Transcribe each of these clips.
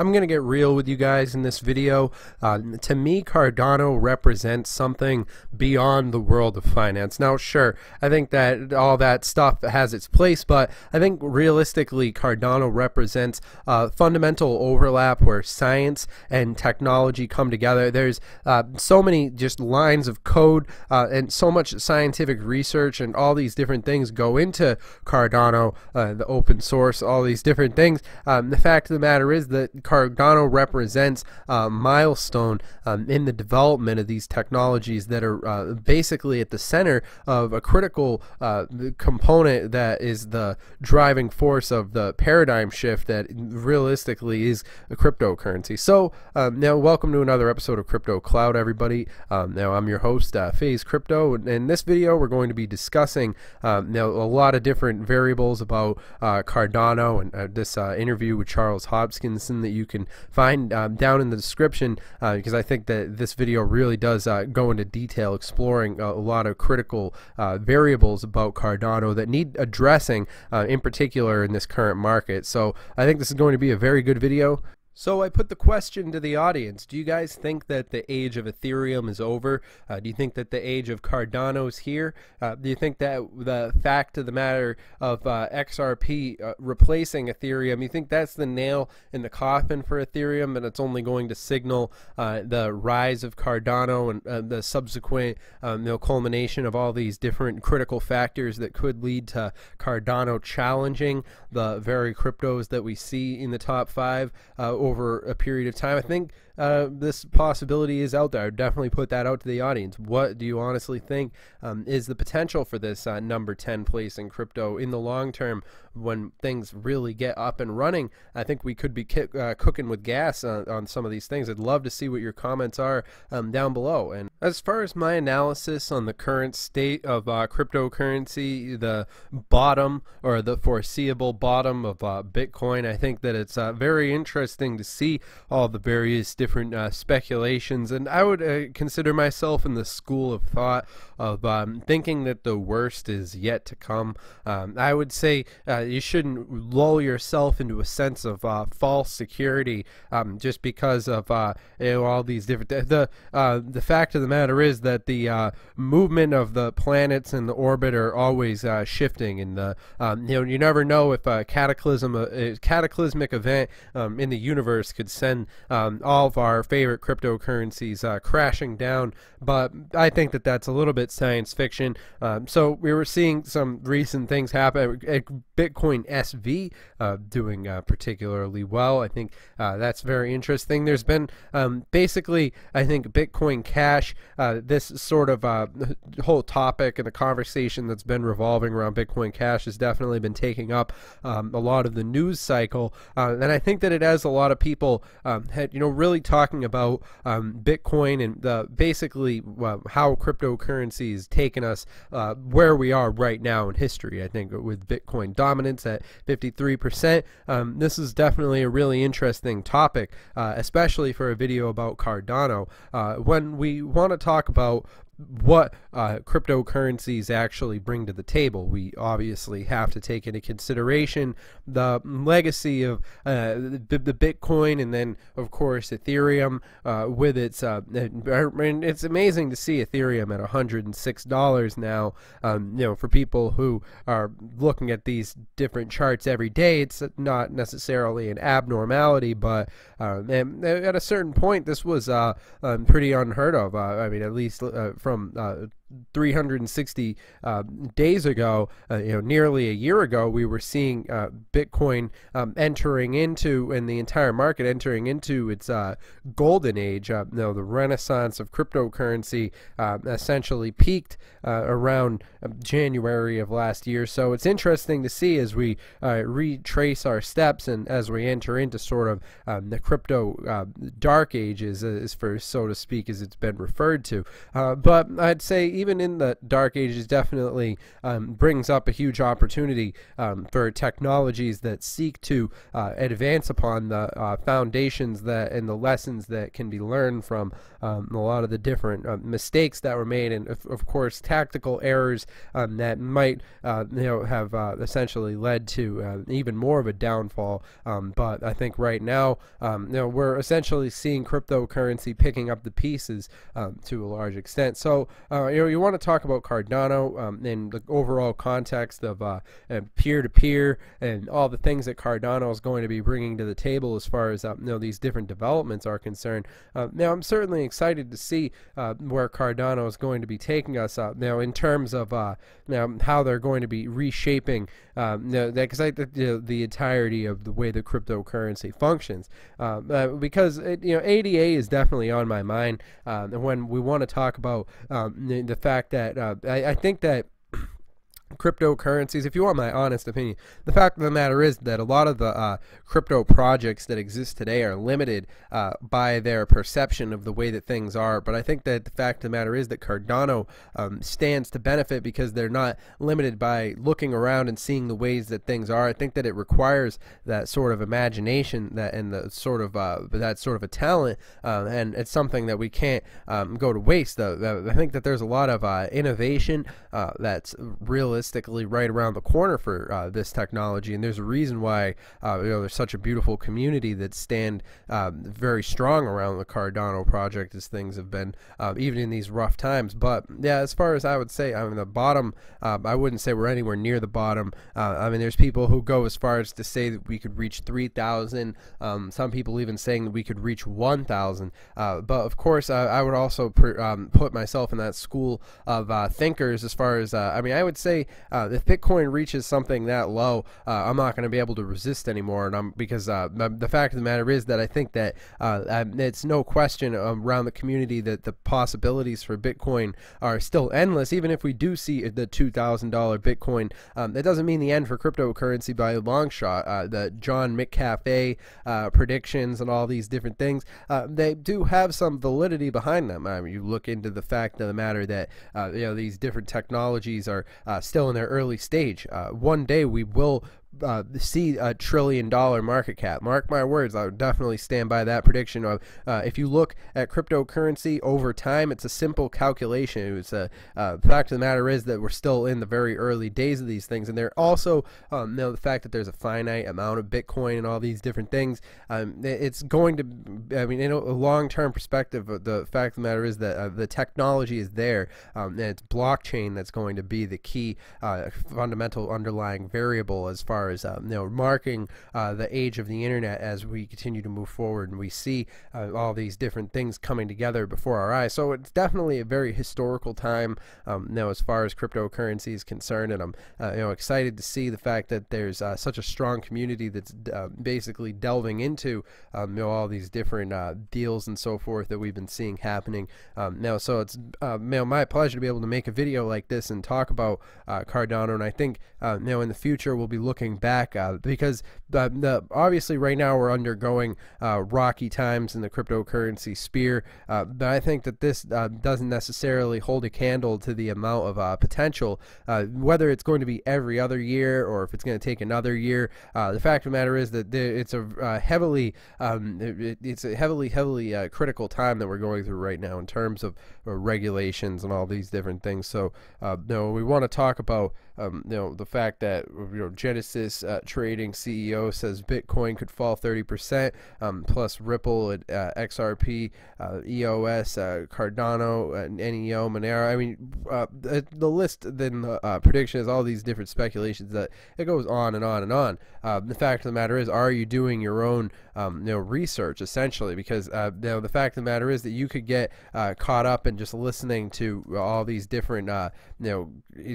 I'm going to get real with you guys in this video. To me, Cardano represents something beyond the world of finance. Now, sure, I think that all that stuff has its place, but I think realistically, Cardano represents a fundamental overlap where science and technology come together. There's so many just lines of code and so much scientific research and all these different things go into Cardano, the open source, all these different things. The fact of the matter is that Cardano represents a milestone in the development of these technologies that are basically at the center of a critical component that is the driving force of the paradigm shift that realistically is a cryptocurrency. So now welcome to another episode of Crypto Cloud, everybody. Now I'm your host, Faze Crypto, and in this video we're going to be discussing now a lot of different variables about Cardano and this interview with Charles Hoskinson that you can find down in the description, because I think that this video really does go into detail exploring a lot of critical variables about Cardano that need addressing in particular in this current market. So I think this is going to be a very good video. So I put the question to the audience: do you guys think that the age of Ethereum is over? Do you think that the age of Cardano is here? Do you think that the fact of the matter of XRP replacing Ethereum, you think that's the nail in the coffin for Ethereum, and it's only going to signal the rise of Cardano and the subsequent culmination of all these different critical factors that could lead to Cardano challenging the very cryptos that we see in the top 5 over a period of time? I think this possibility is out there. I would definitely put that out to the audience. What do you honestly think is the potential for this number 10 place in crypto in the long term when things really get up and running? I think we could be cooking with gas on some of these things. I'd love to see what your comments are down below. And as far as my analysis on the current state of cryptocurrency, the bottom or the foreseeable bottom of Bitcoin, I think that it's very interesting to see all the various different speculations, and I would consider myself in the school of thought of thinking that the worst is yet to come. I would say you shouldn't lull yourself into a sense of false security just because of all these different the fact of the matter is that the movement of the planets in the orbit are always shifting, and the you never know if a cataclysmic event in the universe could send all of our favorite cryptocurrencies crashing down. But I think that that's a little bit science fiction. So we were seeing some recent things happen. Bitcoin SV doing particularly well. I think that's very interesting. There's been basically, I think, Bitcoin Cash, this sort of whole topic and the conversation that's been revolving around Bitcoin Cash has definitely been taking up a lot of the news cycle, and I think that it has a lot of people really talking about Bitcoin and basically how cryptocurrency has taken us where we are right now in history. I think with Bitcoin dominance at 53%, this is definitely a really interesting topic, especially for a video about Cardano. When we want to talk about what cryptocurrencies actually bring to the table, we obviously have to take into consideration the legacy of the Bitcoin, and then of course Ethereum with its and it's amazing to see Ethereum at $106 now. For people who are looking at these different charts every day, it's not necessarily an abnormality, but at a certain point this was pretty unheard of. I mean, at least from 360 days ago, nearly a year ago, we were seeing Bitcoin entering into, and the entire market entering into its golden age. The renaissance of cryptocurrency essentially peaked around January of last year. So it's interesting to see as we retrace our steps and as we enter into sort of the crypto dark ages, as for so to speak, as it's been referred to. But I'd say even in the dark ages, definitely brings up a huge opportunity for technologies that seek to advance upon the foundations that and the lessons that can be learned from a lot of the different mistakes that were made, and of course tactical errors that might have essentially led to even more of a downfall. But I think right now we're essentially seeing cryptocurrency picking up the pieces to a large extent. So you want to talk about Cardano in the overall context of peer-to-peer and all the things that Cardano is going to be bringing to the table as far as these different developments are concerned. Now I'm certainly excited to see where Cardano is going to be taking us now in terms of how they're going to be reshaping because the entirety of the way the cryptocurrency functions, because ADA is definitely on my mind when we want to talk about the fact that I think that cryptocurrencies, if you want my honest opinion, the fact of the matter is that a lot of the crypto projects that exist today are limited by their perception of the way that things are. But I think that the fact of the matter is that Cardano stands to benefit because they're not limited by looking around and seeing the ways that things are. I think that it requires that sort of imagination and the sort of that sort of a talent, and it's something that we can't go to waste. I think that there's a lot of innovation that's realistically right around the corner for this technology, and there's a reason why there's such a beautiful community that stand very strong around the Cardano project as things have been, even in these rough times. But yeah, as far as I would say, I mean the bottom, I wouldn't say we're anywhere near the bottom. I mean there's people who go as far as to say that we could reach 3,000, some people even saying that we could reach 1,000, but of course I would also put myself in that school of thinkers as far as I mean I would say if Bitcoin reaches something that low, I'm not going to be able to resist anymore, and because the fact of the matter is that I think that it's no question around the community that the possibilities for Bitcoin are still endless. Even if we do see the $2,000 Bitcoin, that doesn't mean the end for cryptocurrency by a long shot. The John McCafe predictions and all these different things, they do have some validity behind them. You look into the fact of the matter that these different technologies are still in their early stage. One day we will see a $1 trillion market cap. Mark my words, I would definitely stand by that prediction. Of if you look at cryptocurrency over time, it's a simple calculation. It's the fact of the matter is that we're still in the very early days of these things, and they're also the fact that there's a finite amount of Bitcoin and all these different things. It's going to, I mean, in a long-term perspective, the fact of the matter is that the technology is there, and it's blockchain that's going to be the key fundamental underlying variable as far as marking the age of the internet as we continue to move forward, and we see all these different things coming together before our eyes. So it's definitely a very historical time as far as cryptocurrency is concerned, and I'm excited to see the fact that there's such a strong community that's basically delving into all these different deals and so forth that we've been seeing happening so it's my pleasure to be able to make a video like this and talk about Cardano, and I think in the future we'll be looking back because obviously right now we're undergoing rocky times in the cryptocurrency sphere, but I think that this doesn't necessarily hold a candle to the amount of potential, whether it's going to be every other year or if it's going to take another year. The fact of the matter is that it's a heavily critical time that we're going through right now in terms of regulations and all these different things. So we want to talk about the fact that Genesis Trading CEO says Bitcoin could fall 30%, plus Ripple, XRP, EOS, Cardano, NEO, Monero. I mean, the list, then the prediction is all these different speculations that it goes on and on and on. The fact of the matter is, are you doing your own research essentially? Because the fact of the matter is that you could get caught up in just listening to all these different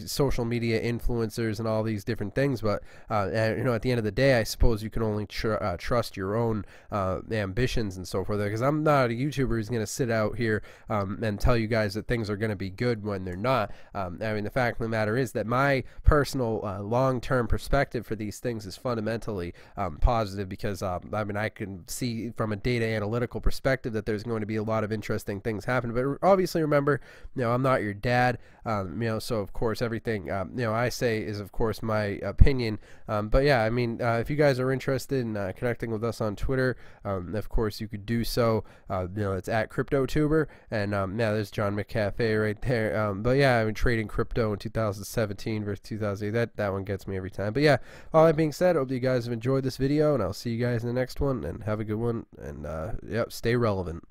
social media influencers and all these different things, but you know, at the end of the day, I suppose you can only trust your own ambitions and so forth, because I'm not a YouTuber who's going to sit out here and tell you guys that things are going to be good when they're not. I mean, the fact of the matter is that my personal long-term perspective for these things is fundamentally positive, because I mean, I can see from a data analytical perspective that there's going to be a lot of interesting things happen. But obviously, remember, you know, I'm not your dad, you know, so of course everything you know, I say is of course my opinion. But yeah, I mean, if you guys are interested in connecting with us on Twitter, of course you could do so. You know, it's at CryptoTuber, and yeah, there's John McCafe right there. But yeah, I mean, trading crypto in 2017 versus 2008, that one gets me every time. But yeah, all that being said, I hope you guys have enjoyed this video, and I'll see you guys in the next one, and have a good one, and yep, stay relevant.